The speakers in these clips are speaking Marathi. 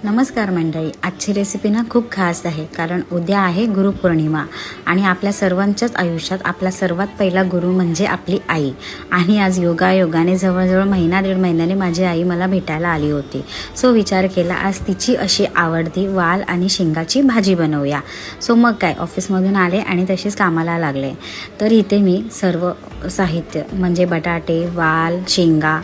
नमस्कार मंडळी, आजची रेसिपी ना खूप खास आहे कारण उद्या आहे गुरुपौर्णिमा आणि आपल्या सर्वांच्याच आयुष्यात आपला सर्वात पहिला गुरु म्हणजे आपली आई. आणि आज योगायोगाने जवळजवळ महिना दीड महिन्याने माझी आई मला भेटायला आली होती. सो विचार केला आज तिची अशी आवडती वाल आणि शेंगाची भाजी बनवूया. सो मग काय, ऑफिसमधून आले आणि तशीच कामाला लागले. तर इथे मी सर्व साहित्य म्हणजे बटाटे, वाल, शेंगा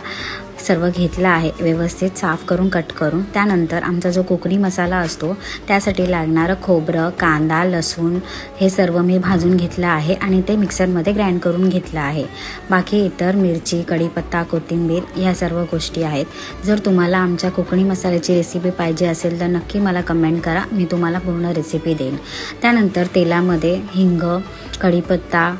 सर्व घेतलं आहे, व्यवस्थित साफ करून कट करून. त्यानंतर आमचा जो कोकणी मसाला असतो त्यासाठी लागणारं खोबरं, कांदा, लसूण हे सर्व मी भाजून घेतलं आहे आणि ते मिक्सरमध्ये ग्राइंड करून घेतलं आहे. बाकी इतर मिरची, कढीपत्ता, कोथिंबीर या सर्व गोष्टी आहेत. जर तुम्हाला आमच्या कोकणी मसाल्याची रेसिपी पाहिजे असेल तर नक्की मला कमेंट करा, मी तुम्हाला पूर्ण रेसिपी देईन. त्यानंतर तेलामध्ये हिंग, कढीपत्ता,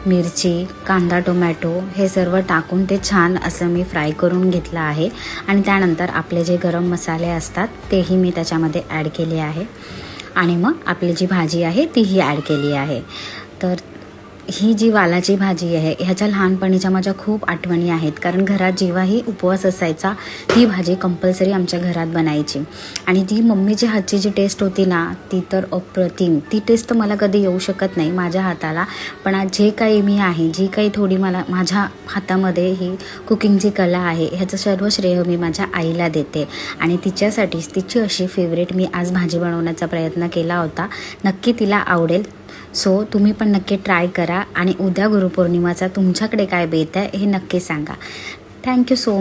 मिरची, कांदा, टोमॅटो हे सर्व टाकून ते छान असं मी फ्राय करून घेतलं आहे. आणि त्यानंतर आपले जे गरम मसाले असतात तेही मी त्याच्यामध्ये ॲड केले आहे आणि मग आपली जी भाजी आहे तीही ॲड केली आहे. तर ही जी वालाची भाजी आहे ह्याच्या लहानपणीच्या माझ्या खूप आठवणी आहेत, कारण घरात जेव्हाही उपवास असायचा ही भाजी कंपल्सरी आमच्या घरात बनायची. आणि ती मम्मीची हातची जी टेस्ट होती ना ती तर अप्रतिम. ती टेस्ट तर मला कधी येऊ शकत नाही माझ्या हाताला, पण आज जे काही मी आहे, जी काही थोडी मला माझ्या हातामध्ये ही कुकिंगची कला आहे ह्याचं सर्व श्रेय मी माझ्या आईला देते. आणि तिच्यासाठीच तिची अशी फेवरेट मी आज भाजी बनवण्याचा प्रयत्न केला होता. नक्की तिला आवडेल. सो तुम्ही पण नक्की ट्राय करा आणि उद्या गुरुपौर्णिमाचा तुमच्याकडे काय बेत आहे हे नक्की सांगा. Thank you so